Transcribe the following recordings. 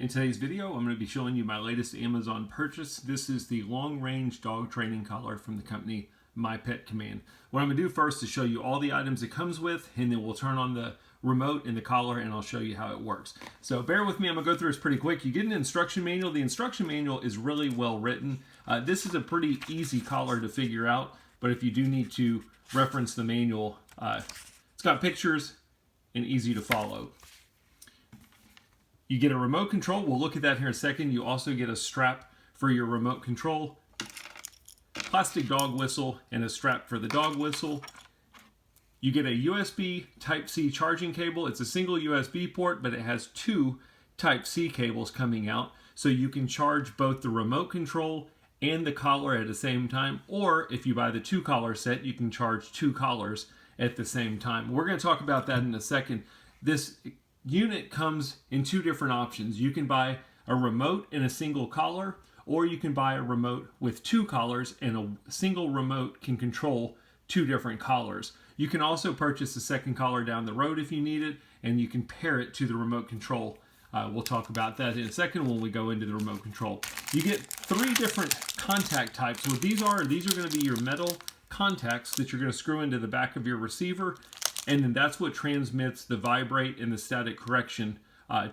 In today's video, I'm going to be showing you my latest Amazon purchase. This is the long-range dog training collar from the company My Pet Command. What I'm going to do first is show you all the items it comes with, and then we'll turn on the remote in the collar and I'll show you how it works. So bear with me, I'm going to go through this pretty quick. You get an instruction manual. The instruction manual is really well written. This is a pretty easy collar to figure out, but if you do need to reference the manual, it's got pictures and easy to follow. You get a remote control. We'll look at that here in a second. You also get a strap for your remote control, plastic dog whistle, and a strap for the dog whistle. You get a USB Type-C charging cable. It's a single USB port, but it has two Type-C cables coming out, so you can charge both the remote control and the collar at the same time, or if you buy the two collar set, you can charge two collars at the same time. We're going to talk about that in a second. This unit comes in two different options. You can buy a remote and a single collar, or you can buy a remote with two collars, and a single remote can control two different collars. You can also purchase a second collar down the road if you need it, and you can pair it to the remote control. We'll talk about that in a second when we go into the remote control. You get three different contact types. What these are going to be your metal contacts that you're going to screw into the back of your receiver, and then that's what transmits the vibrate and the static correction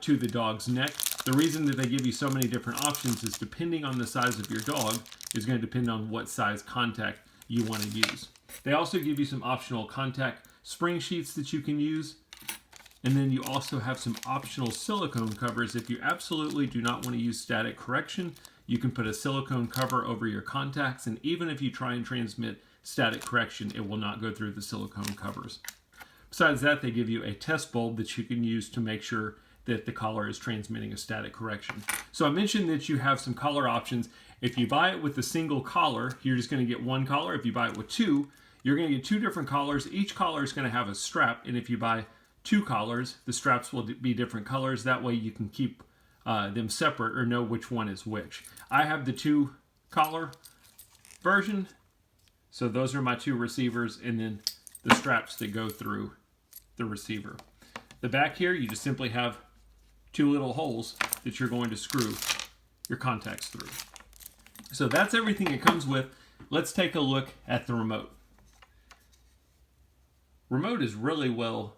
to the dog's neck. The reason that they give you so many different options is depending on the size of your dog is going to depend on what size contact you want to use. They also give you some optional contact spring sheets that you can use, and then you also have some optional silicone covers. If you absolutely do not want to use static correction, you can put a silicone cover over your contacts, and even if you try and transmit static correction, it will not go through the silicone covers. Besides that, they give you a test bulb that you can use to make sure that the collar is transmitting a static correction. So I mentioned that you have some collar options. If you buy it with a single collar, you're just going to get one collar. If you buy it with two, you're going to get two different collars. Each collar is going to have a strap, and if you buy two collars, the straps will be different colors. That way you can keep them separate or know which one is which. I have the two collar version, so those are my two receivers, and then the straps that go through the receiver. The back here, you just simply have two little holes that you're going to screw your contacts through. So that's everything it comes with. Let's take a look at the remote. Remote is really well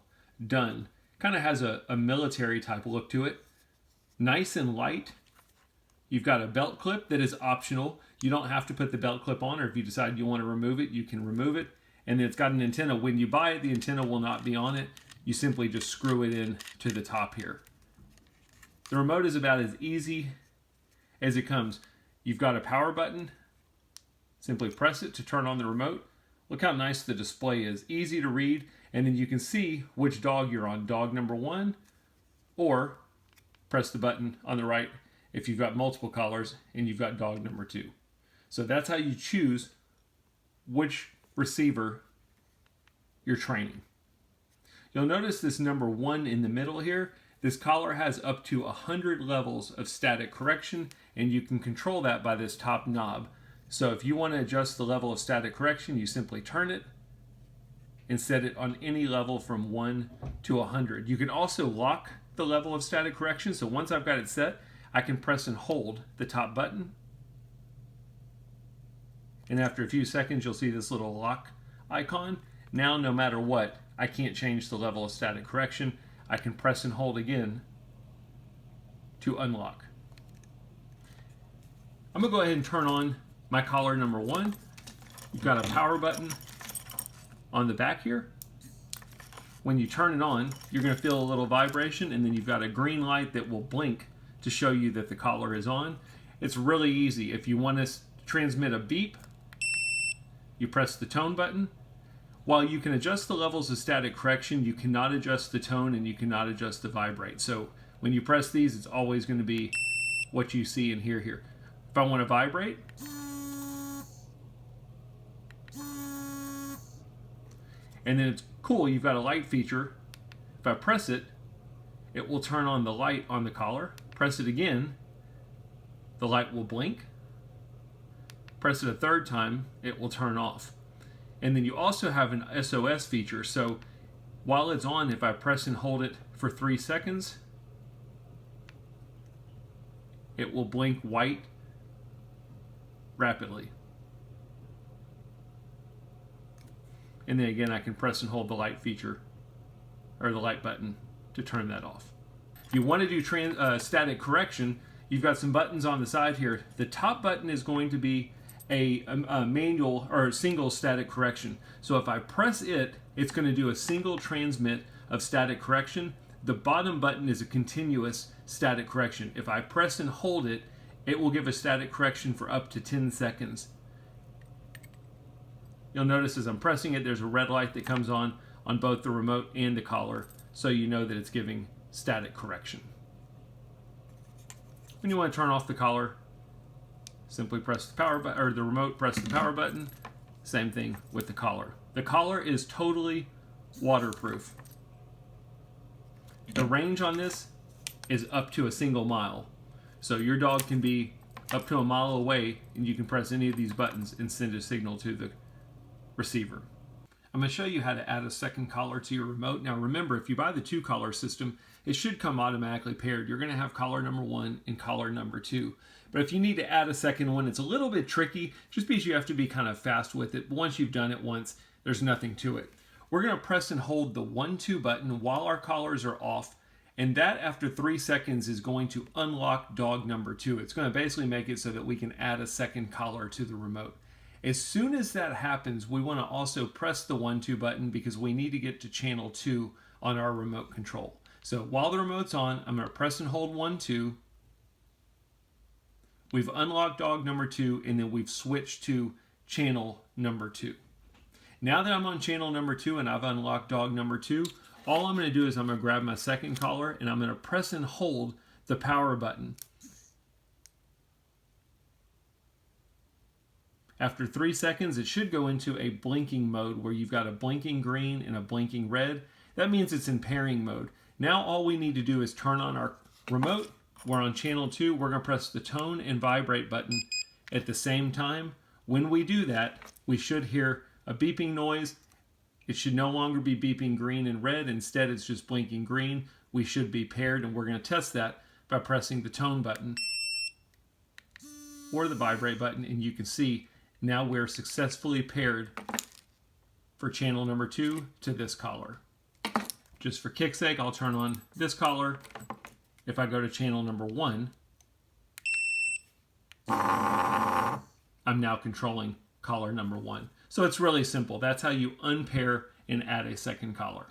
done. Kind of has a military type look to it. Nice and light. You've got a belt clip that is optional. You don't have to put the belt clip on, or if you decide you want to remove it, you can remove it. And then it's got an antenna. When you buy it, the antenna will not be on it. You simply just screw it in to the top here. The remote is about as easy as it comes. You've got a power button. Simply press it to turn on the remote. Look how nice the display is. Easy to read, and then you can see which dog you're on, dog number 1, or press the button on the right if you've got multiple collars and you've got dog number 2. So that's how you choose which receiver you're training. You'll notice this number 1 in the middle here. This collar has up to 100 levels of static correction, and you can control that by this top knob. So if you want to adjust the level of static correction, you simply turn it and set it on any level from 1 to 100. You can also lock the level of static correction. So once I've got it set, I can press and hold the top button. And after a few seconds, you'll see this little lock icon. Now, no matter what, I can't change the level of static correction. I can press and hold again to unlock. I'm going to go ahead and turn on my collar number 1. You've got a power button on the back here. When you turn it on, you're going to feel a little vibration, and then you've got a green light that will blink to show you that the collar is on. It's really easy. If you want to transmit a beep, you press the tone button. While you can adjust the levels of static correction, you cannot adjust the tone and you cannot adjust the vibrate. So when you press these, it's always going to be what you see and hear here. If I want to vibrate, and then it's cool, you've got a light feature. If I press it, it will turn on the light on the collar. Press it again, the light will blink. Press it a third time, it will turn off. And then you also have an SOS feature. So while it's on, if I press and hold it for 3 seconds, it will blink white rapidly. And then again, I can press and hold the light feature, or the light button, to turn that off. If you want to do static correction, you've got some buttons on the side here. The top button is going to be a manual or single static correction. So if I press it, it's going to do a single transmit of static correction. The bottom button is a continuous static correction. If I press and hold it, it will give a static correction for up to 10 seconds. You'll notice as I'm pressing it, there's a red light that comes on both the remote and the collar, so you know that it's giving static correction. When you want to turn off the collar, simply press the power button, or the remote, press the power button. Same thing with the collar. The collar is totally waterproof. The range on this is up to a single mile. So your dog can be up to a mile away and you can press any of these buttons and send a signal to the receiver. I'm going to show you how to add a second collar to your remote. Now remember, if you buy the 2-collar system, it should come automatically paired. You're going to have collar number 1 and collar number 2. But if you need to add a second one, it's a little bit tricky just because you have to be kind of fast with it. But once you've done it once, there's nothing to it. We're going to press and hold the 1-2 button while our collars are off, and that after 3 seconds is going to unlock dog number 2. It's going to basically make it so that we can add a second collar to the remote. As soon as that happens, we want to also press the 1-2 button because we need to get to channel 2 on our remote control. So while the remote's on, I'm going to press and hold 1-2. We've unlocked dog number 2, and then we've switched to channel number 2. Now that I'm on channel number 2 and I've unlocked dog number 2, all I'm going to do is I'm going to grab my second collar and I'm going to press and hold the power button. After 3 seconds, it should go into a blinking mode where you've got a blinking green and a blinking red. That means it's in pairing mode. Now all we need to do is turn on our remote. We're on channel 2. We're going to press the tone and vibrate button at the same time. When we do that, we should hear a beeping noise. It should no longer be beeping green and red. Instead, it's just blinking green. We should be paired, and we're going to test that by pressing the tone button or the vibrate button, and you can see now we're successfully paired for channel number 2 to this collar. Just for kick's sake, I'll turn on this collar. If I go to channel number 1, I'm now controlling collar number 1. So it's really simple. That's how you unpair and add a second collar.